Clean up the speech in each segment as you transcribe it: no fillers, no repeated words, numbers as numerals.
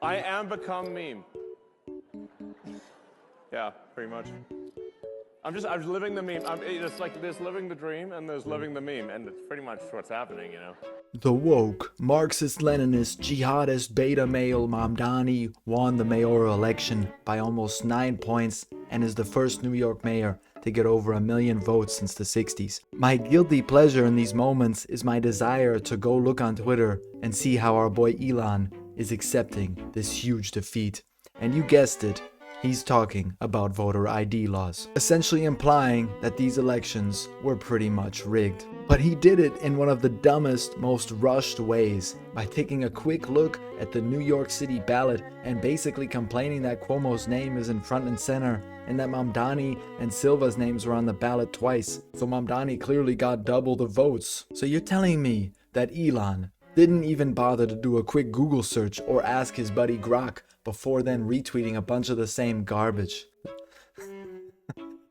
I am become meme. Yeah, pretty much. I'm living the meme. It's like there's living the dream and there's living the meme, and it's pretty much what's happening, you know? The woke, Marxist-Leninist, jihadist beta male Mamdani won the mayoral election by almost 9 points and is the first New York mayor to get over 1 million votes since the 60s. My guilty pleasure in these moments is my desire to go look on Twitter and see how our boy Elon is accepting this huge defeat. And you guessed it, he's talking about voter ID laws, essentially implying that these elections were pretty much rigged. But he did it in one of the dumbest, most rushed ways, by taking a quick look at the New York City ballot and basically complaining that Cuomo's name is in front and center and that Mamdani and Silva's names were on the ballot twice. So Mamdani clearly got double the votes. So you're telling me that Elon didn't even bother to do a quick Google search or ask his buddy Grok before then retweeting a bunch of the same garbage?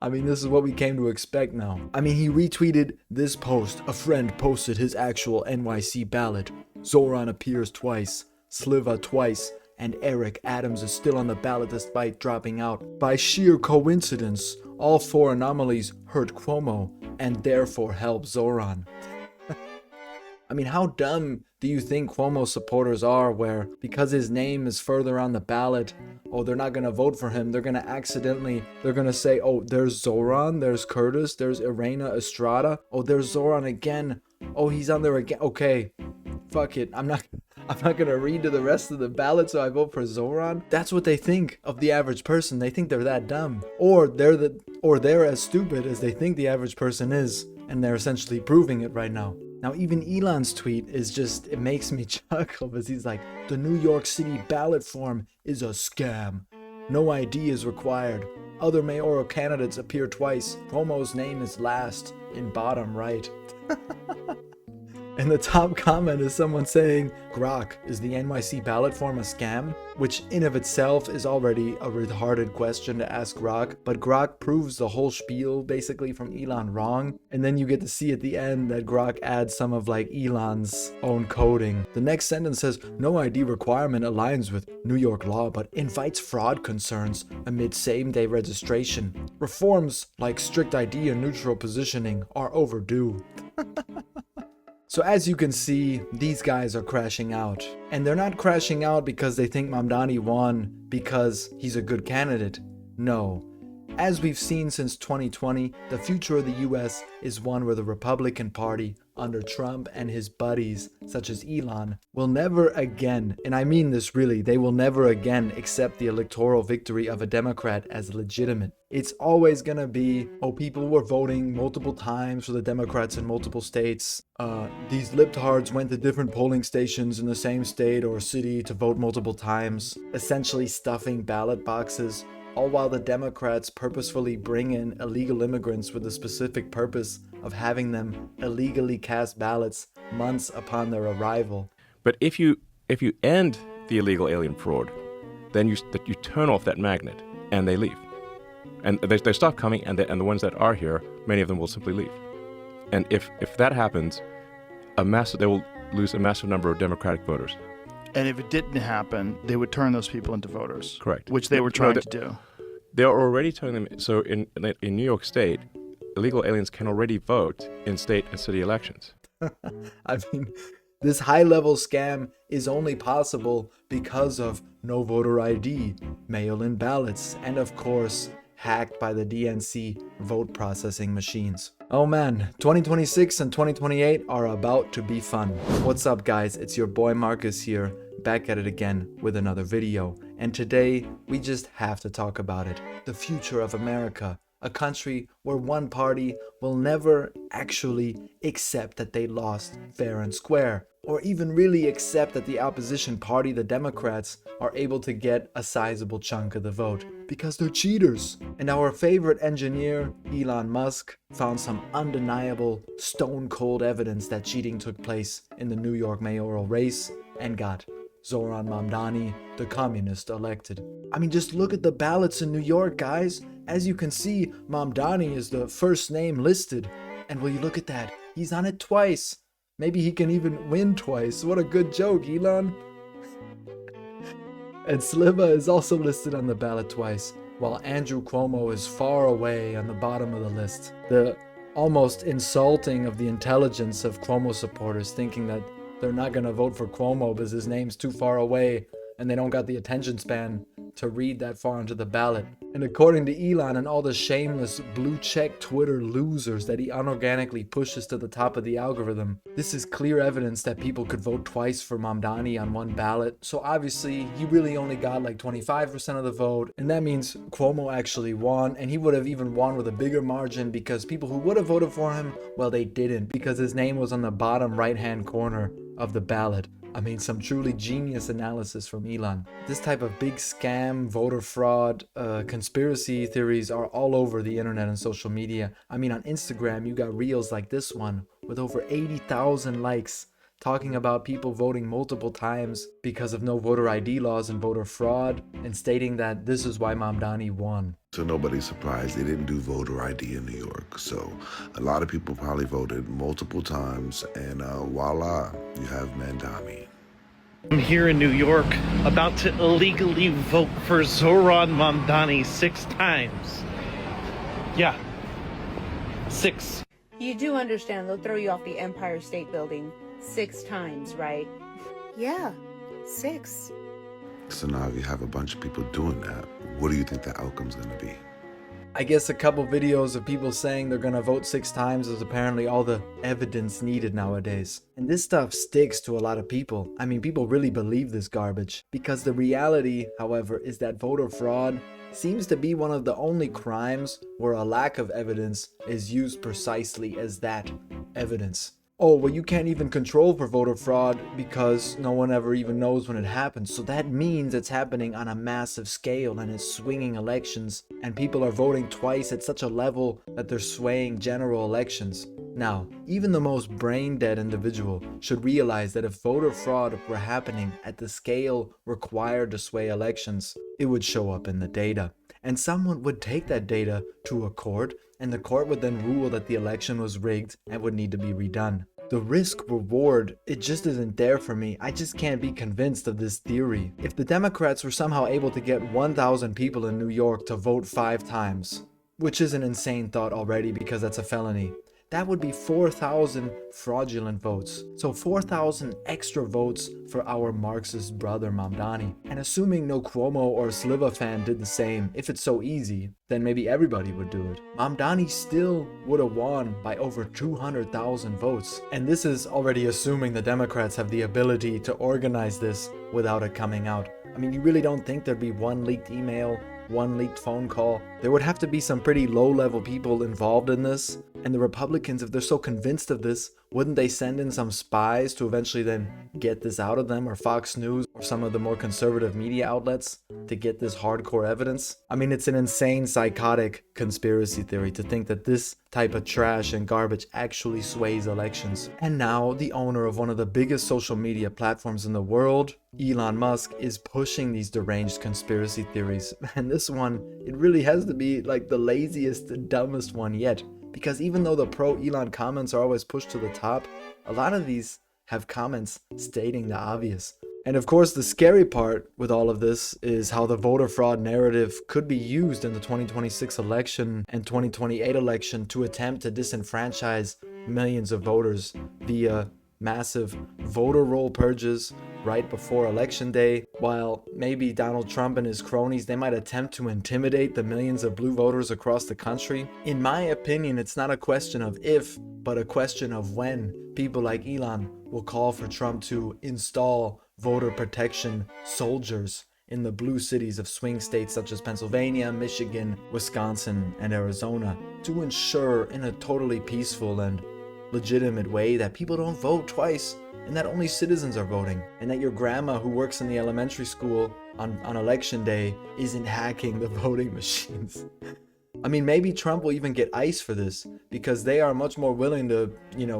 I mean, this is what we came to expect now. I mean, he retweeted this post. A friend posted his actual NYC ballot. Zohran appears twice, Sliva twice, and Eric Adams is still on the ballot despite dropping out. By sheer coincidence, all 4 anomalies hurt Cuomo and therefore help Zohran. I mean, how dumb do you think Cuomo supporters are where because his name is further on the ballot, oh, they're not going to vote for him. They're going to say, oh, there's Zohran, there's Curtis, there's Irena Estrada. Oh, there's Zohran again. Oh, he's on there again. Okay, fuck it. I'm not going to read to the rest of the ballot, so I vote for Zohran. That's what they think of the average person. They think they're that dumb. Or they're as stupid as they think the average person is. And they're essentially proving it right now. Now, even Elon's tweet is just, it makes me chuckle because he's like, the New York City ballot form is a scam. No ID is required. Other mayoral candidates appear twice. Cuomo's name is last in bottom right. And the top comment is someone saying, Grok, is the NYC ballot form a scam? Which in of itself is already a retarded question to ask Grok, but Grok proves the whole spiel basically from Elon wrong, and then you get to see at the end that Grok adds some of like Elon's own coding. The next sentence says, no ID requirement aligns with New York law, but invites fraud concerns amid same-day registration. Reforms like strict ID and neutral positioning are overdue. So as you can see, these guys are crashing out. And they're not crashing out because they think Mamdani won because he's a good candidate. No. As we've seen since 2020, the future of the US is one where the Republican Party, under Trump and his buddies, such as Elon, will never again, and I mean this really, they will never again accept the electoral victory of a Democrat as legitimate. It's always gonna be, oh, people were voting multiple times for the Democrats in multiple states. These libtards went to different polling stations in the same state or city to vote multiple times, essentially stuffing ballot boxes, all while the Democrats purposefully bring in illegal immigrants with the specific purpose of having them illegally cast ballots months upon their arrival. But if you end the illegal alien fraud, then you turn off that magnet and they leave. And they stop coming, and the ones that are here, many of them will simply leave. And if that happens, they will lose a massive number of Democratic voters. And if it didn't happen, they would turn those people into voters. Correct. Which they were trying to do. They're already turning them. So in New York State, illegal aliens can already vote in state and city elections. I mean, this high-level scam is only possible because of no voter ID, mail-in ballots, and of course, hacked by the DNC vote processing machines. Oh man, 2026 and 2028 are about to be fun. What's up guys, it's your boy Marcus here, back at it again with another video. And today, we just have to talk about it. The future of America. A country where one party will never actually accept that they lost fair and square, or even really accept that the opposition party, the Democrats, are able to get a sizable chunk of the vote, because they're cheaters. And our favorite engineer, Elon Musk, found some undeniable, stone-cold evidence that cheating took place in the New York mayoral race, and got Zohran Mamdani, the communist, elected. I mean, just look at the ballots in New York, guys. As you can see, Mamdani is the first name listed. And will you look at that? He's on it twice. Maybe he can even win twice. What a good joke, Elon. And Sliva is also listed on the ballot twice, while Andrew Cuomo is far away on the bottom of the list. The almost insulting of the intelligence of Cuomo supporters thinking that they're not gonna vote for Cuomo because his name's too far away and they don't got the attention span to read that far into the ballot. And according to Elon and all the shameless blue check Twitter losers that he unorganically pushes to the top of the algorithm, this is clear evidence that people could vote twice for Mamdani on one ballot. So obviously he really only got like 25% of the vote, and that means Cuomo actually won, and he would have even won with a bigger margin because people who would have voted for him, well, they didn't, because his name was on the bottom right hand corner of the ballot. I mean, some truly genius analysis from Elon. This type of big scam, voter fraud, conspiracy theories are all over the internet and social media. I mean, on Instagram, you got reels like this one with over 80,000 likes talking about people voting multiple times because of no voter ID laws and voter fraud, and stating that this is why Mamdani won. So nobody's surprised they didn't do voter ID in New York. So a lot of people probably voted multiple times, and voila, you have Mamdani. I'm here in New York, about to illegally vote for Zohran Mamdani 6 times. Yeah, 6. You do understand they'll throw you off the Empire State Building 6 times, right? Yeah, 6. So now if you have a bunch of people doing that, what do you think the outcome's gonna be? I guess a couple videos of people saying they're gonna vote 6 times is apparently all the evidence needed nowadays. And this stuff sticks to a lot of people. I mean, people really believe this garbage. Because the reality, however, is that voter fraud seems to be one of the only crimes where a lack of evidence is used precisely as that, evidence. Oh, well, you can't even control for voter fraud because no one ever even knows when it happens. So that means it's happening on a massive scale and it's swinging elections, and people are voting twice at such a level that they're swaying general elections. Now, even the most brain-dead individual should realize that if voter fraud were happening at the scale required to sway elections, it would show up in the data. And someone would take that data to a court, and the court would then rule that the election was rigged and would need to be redone. The risk reward, it just isn't there for me. I just can't be convinced of this theory. If the Democrats were somehow able to get 1,000 people in New York to vote 5 times, which is an insane thought already because that's a felony, that would be 4,000 fraudulent votes. So 4,000 extra votes for our Marxist brother Mamdani. And assuming no Cuomo or Sliva fan did the same, if it's so easy, then maybe everybody would do it. Mamdani still would have won by over 200,000 votes. And this is already assuming the Democrats have the ability to organize this without it coming out. I mean, you really don't think there'd be one leaked email, one leaked phone call? There would have to be some pretty low-level people involved in this, and the Republicans, if they're so convinced of this, wouldn't they send in some spies to eventually then get this out of them, or Fox News, or some of the more conservative media outlets to get this hardcore evidence? I mean, it's an insane, psychotic conspiracy theory to think that this type of trash and garbage actually sways elections. And now, the owner of one of the biggest social media platforms in the world, Elon Musk, is pushing these deranged conspiracy theories. And this one, it really has to be like the laziest, the dumbest one yet. Because even though the pro-Elon comments are always pushed to the top, a lot of these have comments stating the obvious. And of course, the scary part with all of this is how the voter fraud narrative could be used in the 2026 election and 2028 election to attempt to disenfranchise millions of voters via massive voter roll purges right before election day, while maybe Donald Trump and his cronies, they might attempt to intimidate the millions of blue voters across the country. In my opinion, it's not a question of if, but a question of when people like Elon will call for Trump to install voter protection soldiers in the blue cities of swing states such as Pennsylvania, Michigan, Wisconsin, and Arizona to ensure in a totally peaceful and legitimate way that people don't vote twice and that only citizens are voting, and that your grandma who works in the elementary school on election day isn't hacking the voting machines. I mean, maybe Trump will even get ICE for this because they are much more willing to,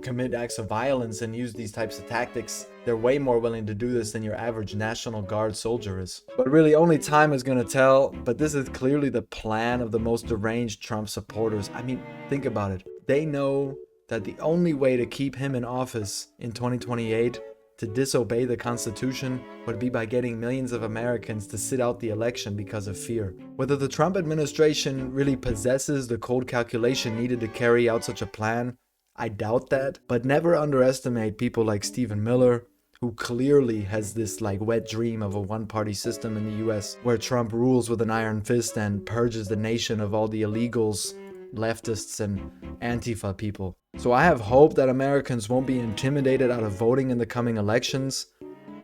commit acts of violence and use these types of tactics. They're way more willing to do this than your average National Guard soldier is. But really, only time is going to tell. But this is clearly the plan of the most deranged Trump supporters. I mean, think about it. They know that the only way to keep him in office in 2028, to disobey the Constitution would be by getting millions of Americans to sit out the election because of fear. Whether the Trump administration really possesses the cold calculation needed to carry out such a plan, I doubt that, but never underestimate people like Stephen Miller, who clearly has this like wet dream of a one-party system in the US where Trump rules with an iron fist and purges the nation of all the illegals, leftists, and Antifa people. So I have hope that Americans won't be intimidated out of voting in the coming elections,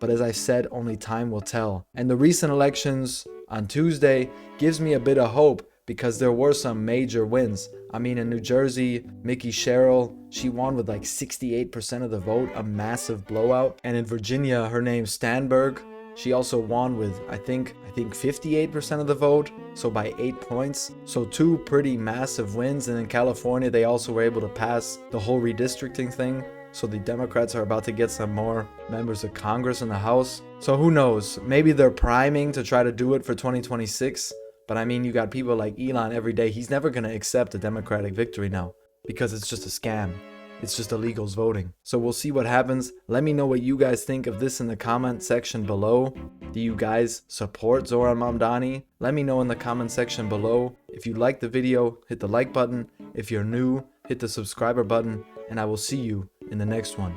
but as I said, only time will tell. And the recent elections on Tuesday gives me a bit of hope because there were some major wins. I mean, in New Jersey, Mickey Sherrill, she won with like 68% of the vote, a massive blowout. And in Virginia, her name's Stanberg. She also won with, I think 58% of the vote, so by 8 points. So 2 pretty massive wins. And in California, they also were able to pass the whole redistricting thing. So the Democrats are about to get some more members of Congress in the House. So who knows? Maybe they're priming to try to do it for 2026. But I mean, you got people like Elon every day. He's never going to accept a Democratic victory now because it's just a scam. It's just illegals voting. So we'll see what happens. Let me know what you guys think of this in the comment section below. Do you guys support Zohran Mamdani? Let me know in the comment section below. If you liked the video, hit the like button. If you're new, hit the subscriber button. And I will see you in the next one.